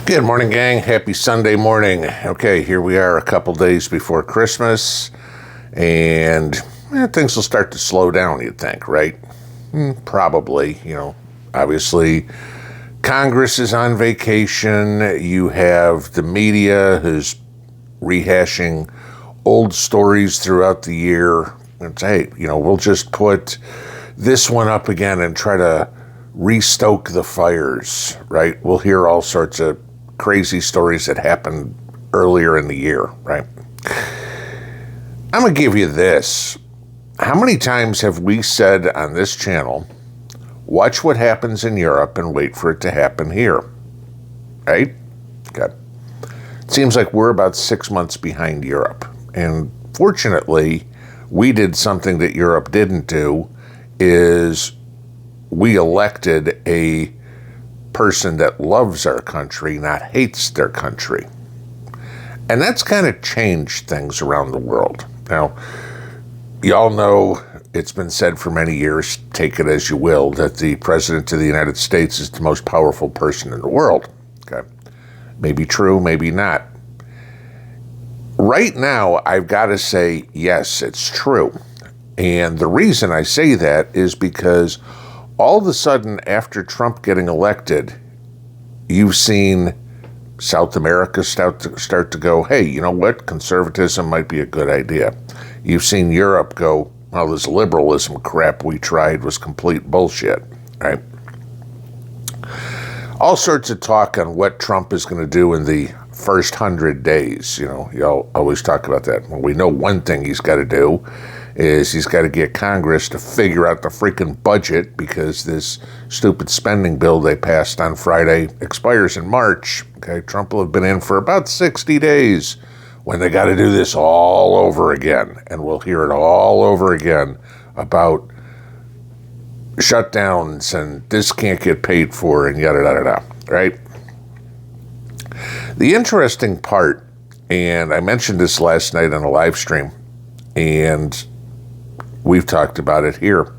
Good morning, gang. Happy Sunday morning. Okay, here we are a couple days before Christmas, and things will start to slow down, you'd think, right? Probably, obviously Congress is on vacation. You have the media who's rehashing old stories throughout the year. And say, hey, we'll just put this one up again and try to restoke the fires, right? We'll hear all sorts of crazy stories that happened earlier in the year, right? I'm going to give you this. How many times have we said on this channel, watch what happens in Europe and wait for it to happen here, right? Okay. It seems like we're about 6 months behind Europe. And fortunately, we did something that Europe didn't do, is we elected a person that loves our country, not hates their country. And that's kind of changed things around the world. Now, y'all know it's been said for many years, take it as you will, that the President of the United States is the most powerful person in the world. Okay, maybe true, maybe not. Right now, I've got to say, yes, it's true. And the reason I say that is because all of a sudden, after Trump getting elected, you've seen South America start to go, hey, you know what? Conservatism might be a good idea. You've seen Europe go, well, this liberalism crap we tried was complete bullshit, right? All sorts of talk on what Trump is going to do in the first 100 days. Y'all always talk about that. Well, we know one thing he's got to do is he's got to get Congress to figure out the freaking budget, because this stupid spending bill they passed on Friday expires in March. Okay, Trump will have been in for about 60 days when they got to do this all over again. And we'll hear it all over again about shutdowns and this can't get paid for and yada, yada, yada, right? The interesting part, and I mentioned this last night on a live stream, and we've talked about it here,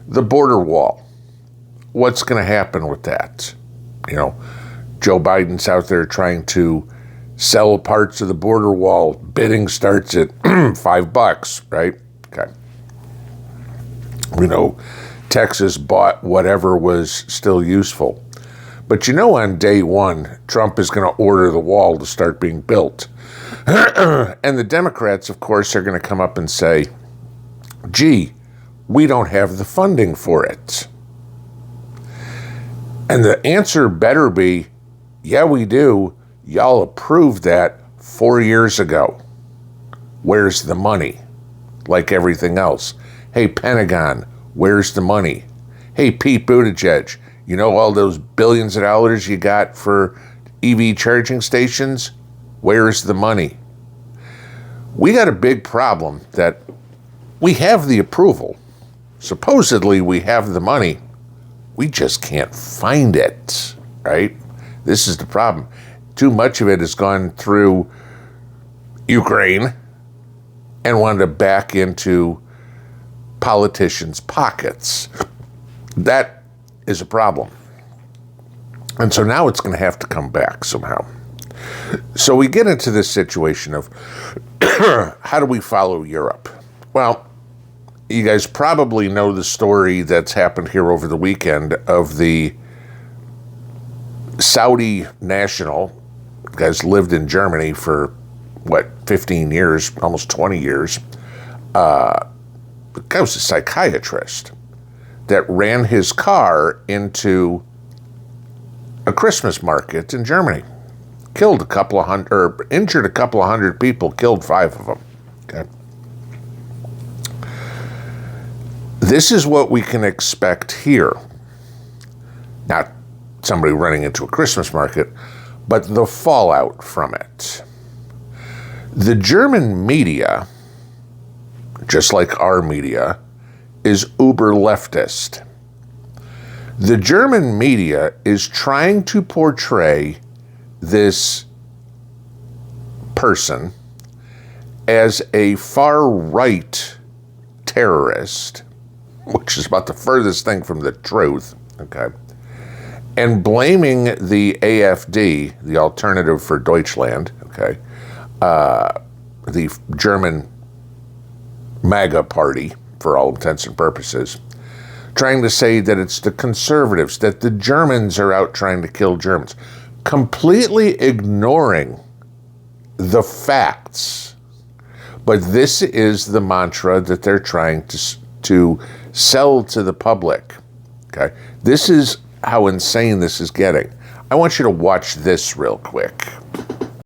the border wall. What's going to happen with that? Joe Biden's out there trying to sell parts of the border wall. Bidding starts at $5, right? Okay. Texas bought whatever was still useful. But on day one, Trump is going to order the wall to start being built. And the Democrats, of course, are going to come up and say, gee, we don't have the funding for it. And the answer better be, yeah, we do. Y'all approved that 4 years ago. Where's the money? Like everything else. Hey, Pentagon, where's the money? Hey, Pete Buttigieg, all those billions of dollars you got for EV charging stations? Where's the money? We got a big problem that we have the approval. Supposedly we have the money. We just can't find it, right? This is the problem. Too much of it has gone through Ukraine and wanted to back into politicians' pockets. That is a problem. And so now it's going to have to come back somehow. So we get into this situation of how do we follow Europe? Well, you guys probably know the story that's happened here over the weekend of the Saudi national, guys lived in Germany for, 15 years, almost 20 years. The guy was a psychiatrist that ran his car into a Christmas market in Germany. Injured a couple of hundred people, killed 5 of them. Okay. This is what we can expect here. Not somebody running into a Christmas market, but the fallout from it. The German media, just like our media, is uber leftist. The German media is trying to portray this person as a far-right terrorist, which is about the furthest thing from the truth, okay? and blaming the AfD, the Alternative for Deutschland, okay, the German MAGA party, for all intents and purposes, trying to say that it's the conservatives, that the Germans are out trying to kill Germans, completely ignoring the facts. But this is the mantra that they're trying to sell to the public. Okay, this is how insane this is getting. I want you to watch this real quick.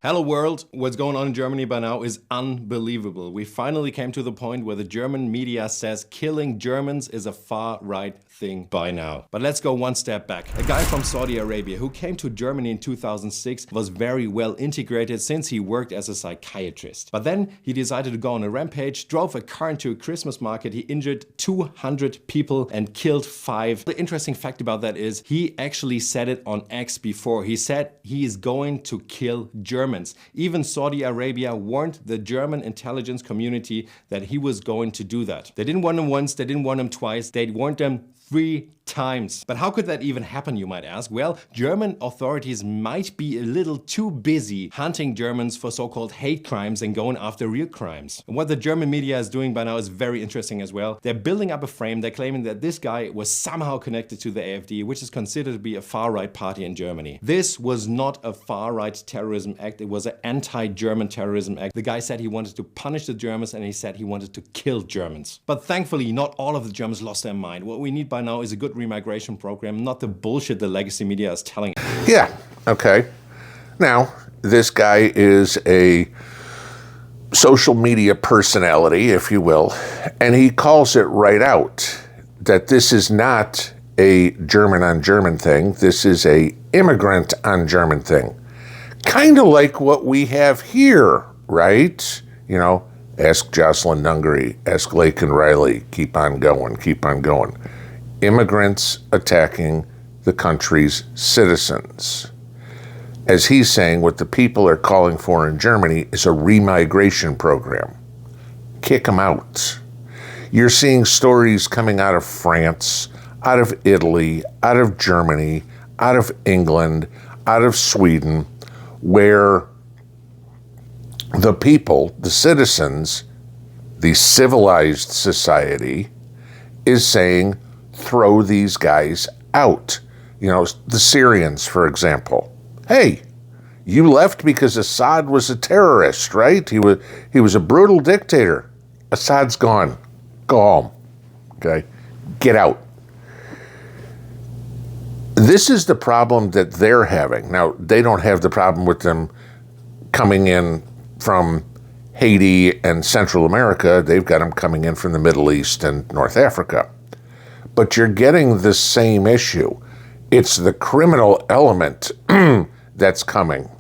Hello world, what's going on in Germany by now is unbelievable. We finally came to the point where the German media says killing Germans is a far-right thing by now. But let's go one step back. A guy from Saudi Arabia who came to Germany in 2006 was very well integrated since he worked as a psychiatrist. But then he decided to go on a rampage, drove a car into a Christmas market, he injured 200 people and killed 5. The interesting fact about that is he actually said it on X before. He said he is going to kill Germans. Even Saudi Arabia warned the German intelligence community that he was going to do that. They didn't warn him once, they didn't warn him twice, they warned him 3 times. But how could that even happen, you might ask? Well, German authorities might be a little too busy hunting Germans for so-called hate crimes and going after real crimes. And what the German media is doing by now is very interesting as well. They're building up a frame, they're claiming that this guy was somehow connected to the AfD, which is considered to be a far-right party in Germany. This was not a far-right terrorism act, it was an anti-German terrorism act. The guy said he wanted to punish the Germans and he said he wanted to kill Germans. But thankfully, not all of the Germans lost their mind. What we need by now is a good remigration program, not the bullshit the legacy media is telling us. Yeah, okay. Now, this guy is a social media personality, if you will, and he calls it right out that this is not a German on German thing, this is a immigrant on German thing. Kind of like what we have here, right? You know, ask Jocelyn Nungary, ask Laken Riley, keep on going, keep on going. Immigrants attacking the country's citizens. As he's saying, what the people are calling for in Germany is a remigration program. Kick them out. You're seeing stories coming out of France, out of Italy, out of Germany, out of England, out of Sweden, where the people, the citizens, the civilized society is saying, throw these guys out. You know, the Syrians, for example. Hey, you left because Assad was a terrorist, right? He was a brutal dictator. Assad's gone. Go home. Okay? Get out. This is the problem that they're having. Now, they don't have the problem with them coming in from Haiti and Central America. They've got them coming in from the Middle East and North Africa. But you're getting the same issue. It's the criminal element that's coming.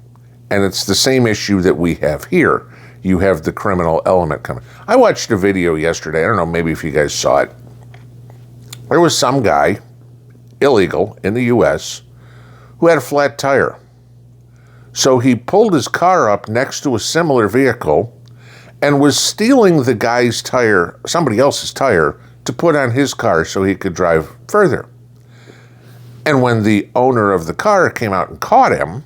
And it's the same issue that we have here. You have the criminal element coming. I watched a video yesterday. I don't know, maybe if you guys saw it. There was some guy, illegal, in the U.S., who had a flat tire. So he pulled his car up next to a similar vehicle and was stealing the guy's tire, somebody else's tire, to put on his car so he could drive further. And when the owner of the car came out and caught him,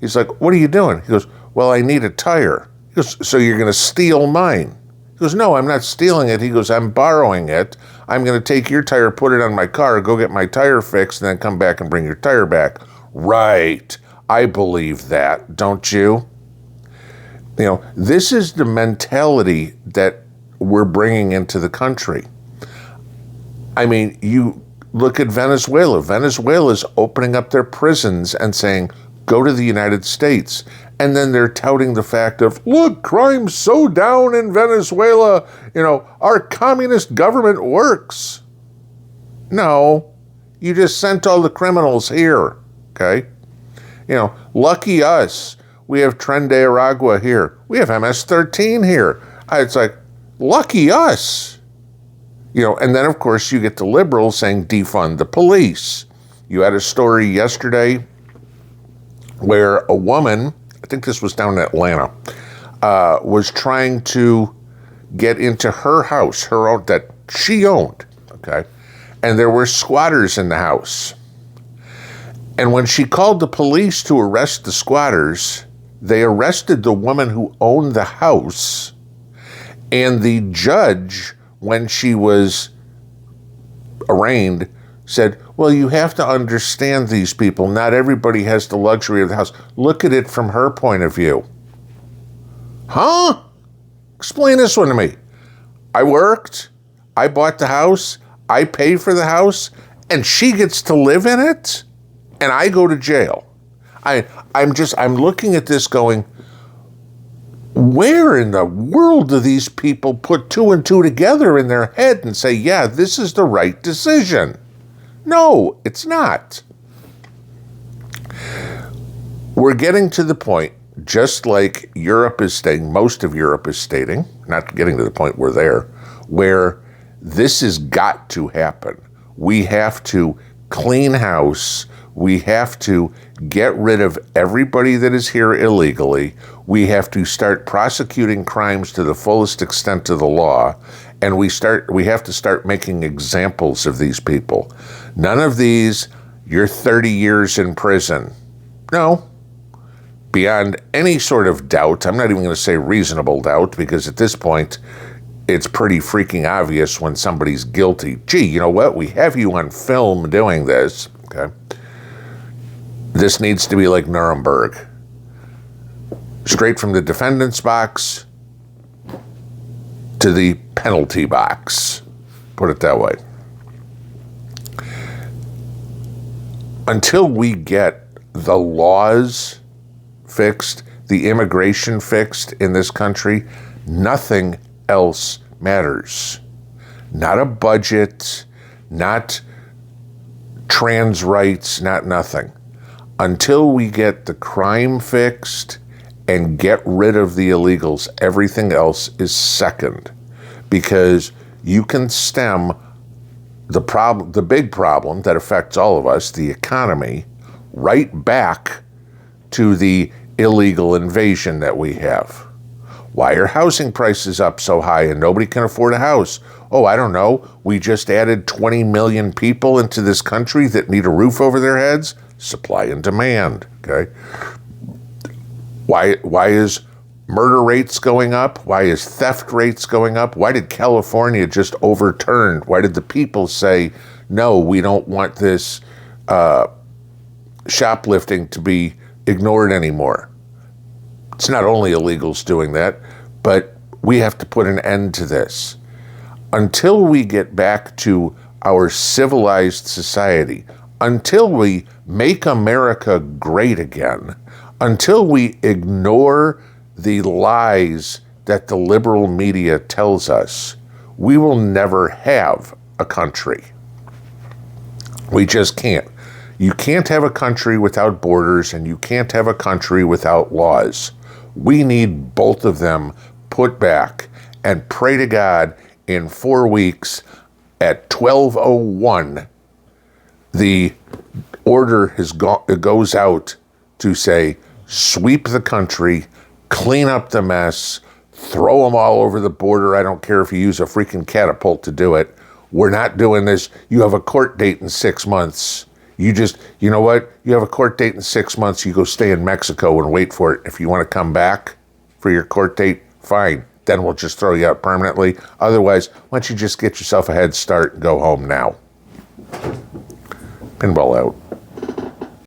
he's like, what are you doing? He goes, well, I need a tire. He goes, so you're going to steal mine? He goes, no, I'm not stealing it. He goes, I'm borrowing it. I'm going to take your tire, put it on my car, go get my tire fixed, and then come back and bring your tire back. Right. I believe that, don't you? You know, this is the mentality that we're bringing into the country. I mean, you look at Venezuela. Venezuela's opening up their prisons and saying, go to the United States. And then they're touting the fact of, look, crime's so down in Venezuela. You know, our communist government works. No, you just sent all the criminals here, okay? You know, lucky us. We have Tren de Aragua here. We have MS-13 here. It's like, lucky us. You know, and then, of course, you get the liberals saying defund the police. You had a story yesterday where a woman, I think this was down in Atlanta, was trying to get into her house, her own, that she owned, okay? And there were squatters in the house. And when she called the police to arrest the squatters, they arrested the woman who owned the house. And the judge, when she was arraigned, said, well, you have to understand these people. Not everybody has the luxury of the house. Look at it from her point of view. Huh? Explain this one to me. I worked, I bought the house, I paid for the house, and she gets to live in it, and I go to jail. I'm looking at this going, where in the world do these people put two and two together in their head and say, yeah, this is the right decision? No, it's not. We're getting to the point, just like Europe is stating, most of Europe is stating, not getting to the point we're there, where this has got to happen. We have to clean house. We have to get rid of everybody that is here illegally. We have to start prosecuting crimes to the fullest extent of the law. And we have to start making examples of these people. None of these, you're 30 years in prison. No. Beyond any sort of doubt, I'm not even going to say reasonable doubt, because at this point, it's pretty freaking obvious when somebody's guilty. Gee, you know what? We have you on film doing this. Okay. This needs to be like Nuremberg. Straight from the defendant's box to the penalty box. Put it that way. Until we get the laws fixed, the immigration fixed in this country, nothing else matters. Not a budget, not trans rights, not nothing. Until we get the crime fixed and get rid of the illegals, everything else is second. Because you can stem the big problem that affects all of us, the economy, right back to the illegal invasion that we have. Why are housing prices up so high and nobody can afford a house? Oh, I don't know. We just added 20 million people into this country that need a roof over their heads. Supply and demand, okay? Why is murder rates going up? Why is theft rates going up? Why did California just overturn? Why did the people say, no, we don't want this shoplifting to be ignored anymore? It's not only illegals doing that, but we have to put an end to this. Until we get back to our civilized society, until we make America great again, until we ignore the lies that the liberal media tells us, we will never have a country. We just can't. You can't have a country without borders, and you can't have a country without laws. We need both of them put back, and pray to God in 4 weeks at 12:01, the order goes out to say, sweep the country, clean up the mess, throw them all over the border. I don't care if you use a freaking catapult to do it. We're not doing this. You have a court date in 6 months. You know what? You have a court date in 6 months. You go stay in Mexico and wait for it. If you want to come back for your court date, fine. Then we'll just throw you out permanently. Otherwise, why don't you just get yourself a head start and go home now? Pinball out.